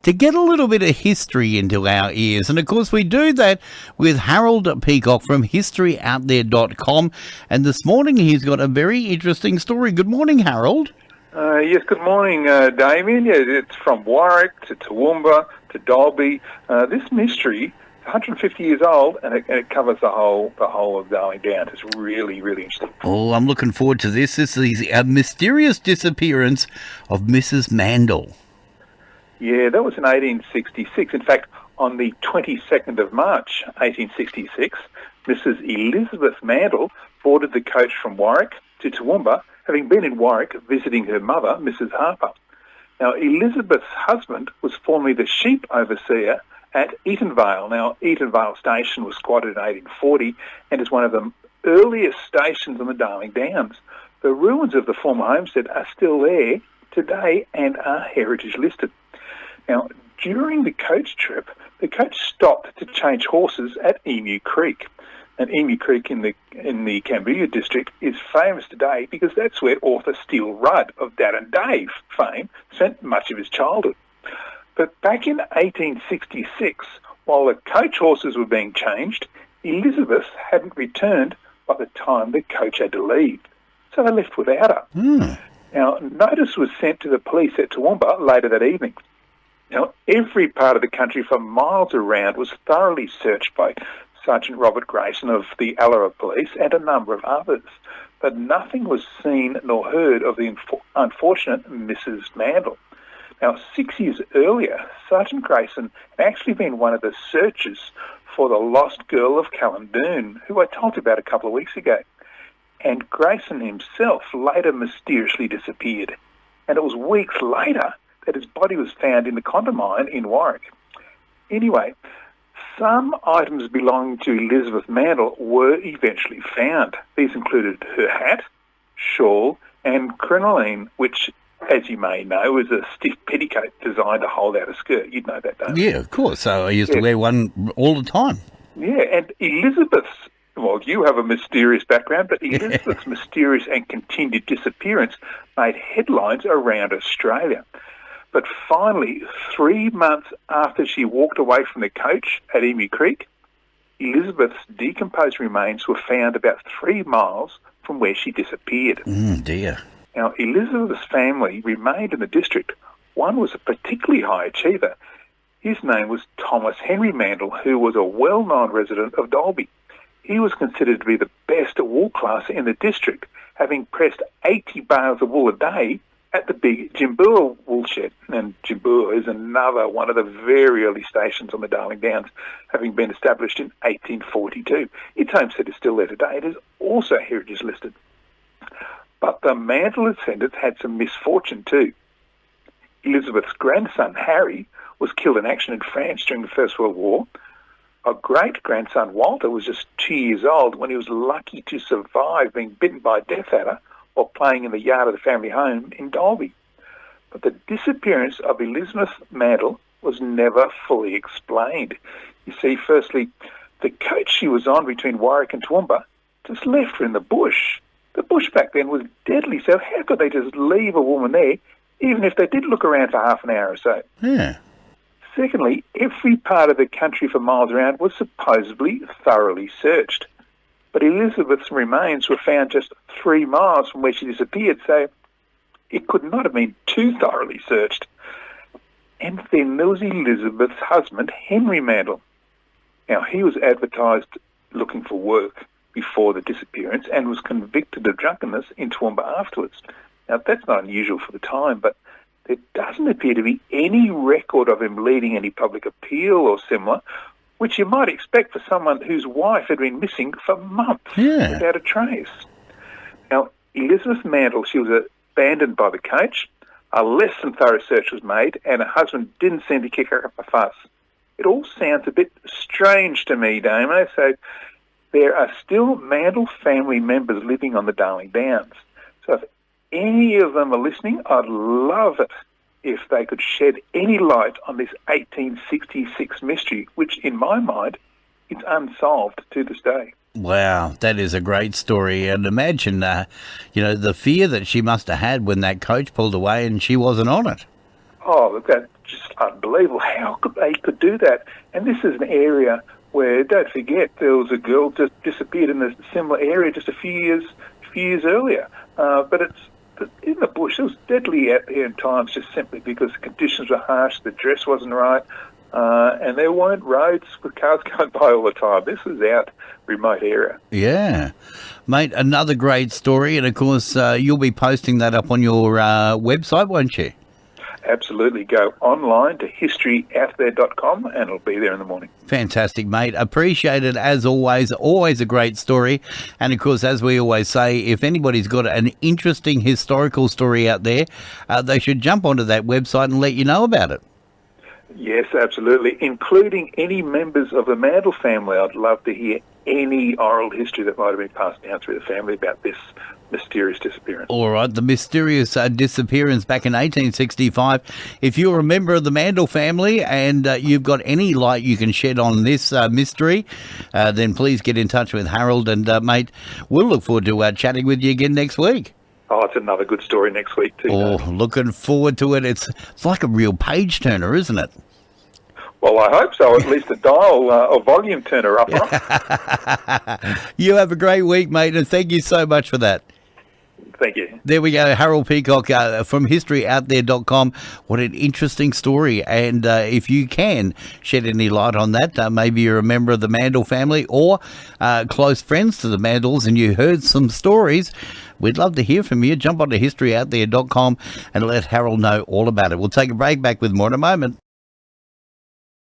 to get a little bit of history into our ears. And, of course, we do that with Harold Peacock from historyouthere.com. And this morning he's got a very interesting story. Good morning, Harold. Yes, good morning, Damien. Yeah, it's from Warwick to Toowoomba to Dalby. This mystery is 150 years old, and it covers the whole of Darling Downs. It's really, really interesting. Oh, I'm looking forward to this. This is a mysterious disappearance of Mrs Mandall. Yeah, that was in 1866. In fact, on the 22nd of March, 1866, Mrs Elizabeth Mandall boarded the coach from Warwick to Toowoomba, having been in Warwick visiting her mother, Mrs Harper. Now, Elizabeth's husband was formerly the sheep overseer at Eatonvale. Now, Eatonvale Station was squatted in 1840 and is one of the earliest stations on the Darling Downs. The ruins of the former homestead are still there today and are heritage listed. Now, during the coach trip, the coach stopped to change horses at Emu Creek. And Emu Creek in the Cambodia district is famous today because that's where author Steele Rudd of Dad and Dave fame spent much of his childhood. But back in 1866, while the coach horses were being changed, Elizabeth hadn't returned by the time the coach had to leave. So they left without her. Now, notice was sent to the police at Toowoomba later that evening. Now, every part of the country for miles around was thoroughly searched by Sergeant Robert Grayson of the Allora Police and a number of others, but nothing was seen nor heard of the unfortunate Mrs Mandall. Now, 6 years earlier, Sergeant Grayson had actually been one of the searchers for the lost girl of Callandoon, who I told you about a couple of weeks ago. And Grayson himself later mysteriously disappeared. And it was weeks later that his body was found in the Condamine in Warwick. Anyway, some items belonging to Elizabeth Mandall were eventually found. These included her hat, shawl, and crinoline, which, as you may know, is a stiff petticoat designed to hold out a skirt. You'd know that, don't you? Yeah, of course. So I used to wear one all the time. Yeah, and Elizabeth's, well, you have a mysterious background, but Elizabeth's mysterious and continued disappearance made headlines around Australia. But finally, 3 months after she walked away from the coach at Emu Creek, Elizabeth's decomposed remains were found about 3 miles from where she disappeared. Dear. Now, Elizabeth's family remained in the district. One was a particularly high achiever. His name was Thomas Henry Mandall, who was a well-known resident of Dalby. He was considered to be the best wool classer in the district, having pressed 80 bales of wool a day at the big Jimbura wool shed. And Jimbura is another one of the very early stations on the Darling Downs, having been established in 1842. Its homestead is still there today. It is also heritage listed. But the Mandall descendants had some misfortune too. Elizabeth's grandson, Harry, was killed in action in France during the First World War. A great-grandson, Walter, was just 2 years old when he was lucky to survive being bitten by a death adder while playing in the yard of the family home in Dalby. But the disappearance of Elizabeth Mandall was never fully explained. You see, firstly, the coach she was on between Warwick and Toowoomba just left her in the bush. The bush back then was deadly, so how could they just leave a woman there, even if they did look around for half an hour or so? Yeah. Secondly, every part of the country for miles around was supposedly thoroughly searched. But Elizabeth's remains were found just 3 miles from where she disappeared, so it could not have been too thoroughly searched. And then there was Elizabeth's husband, Henry Mandall. Now, he was advertised looking for work before the disappearance and was convicted of drunkenness in Toowoomba afterwards. Now, that's not unusual for the time, but there doesn't appear to be any record of him leading any public appeal or similar, which you might expect for someone whose wife had been missing for months without a trace. Now, Elizabeth Mandall, she was abandoned by the coach, a less than thorough search was made, and her husband didn't seem to kick up a fuss. It all sounds a bit strange to me, Damo, so there are still Mandall family members living on the Darling Downs. So if any of them are listening, I'd love it if they could shed any light on this 1866 mystery, which in my mind is unsolved to this day. Wow, that is a great story. And imagine, the fear that she must have had when that coach pulled away and she wasn't on it. Oh, look, that just unbelievable. How could do that? And this is an area where, don't forget, there was a girl just disappeared in a similar area just a few years earlier. But it's in the bush. It was deadly out there in times just simply because the conditions were harsh, the dress wasn't right, and there weren't roads with cars going by all the time. This was out remote area. Yeah. Mate, another great story. And, of course, you'll be posting that up on your website, won't you? Absolutely. Go online to historyouthere.com and it'll be there in the morning. Fantastic, mate. Appreciate it as always. Always a great story. And, of course, as we always say, if anybody's got an interesting historical story out there, they should jump onto that website and let you know about it. Yes, absolutely, including any members of the Mandall family. I'd love to hear any oral history that might have been passed down through the family about this mysterious disappearance. All right, the mysterious disappearance back in 1865. If you're a member of the Mandall family and you've got any light you can shed on this mystery, then please get in touch with Harold. And, mate, we'll look forward to chatting with you again next week. Oh, it's another good story next week too. Oh, looking forward to it. It's like a real page turner, isn't it? Well, I hope so. At least a dial or volume turner up. You have a great week, mate, and thank you so much for that. Thank you. There we go, Harold Peacock from historyouthere.com. What an interesting story. And if you can shed any light on that, maybe you're a member of the Mandall family or close friends to the Mandalls and you heard some stories, we'd love to hear from you. Jump onto historyouthere.com and let Harold know all about it. We'll take a break, back with more in a moment.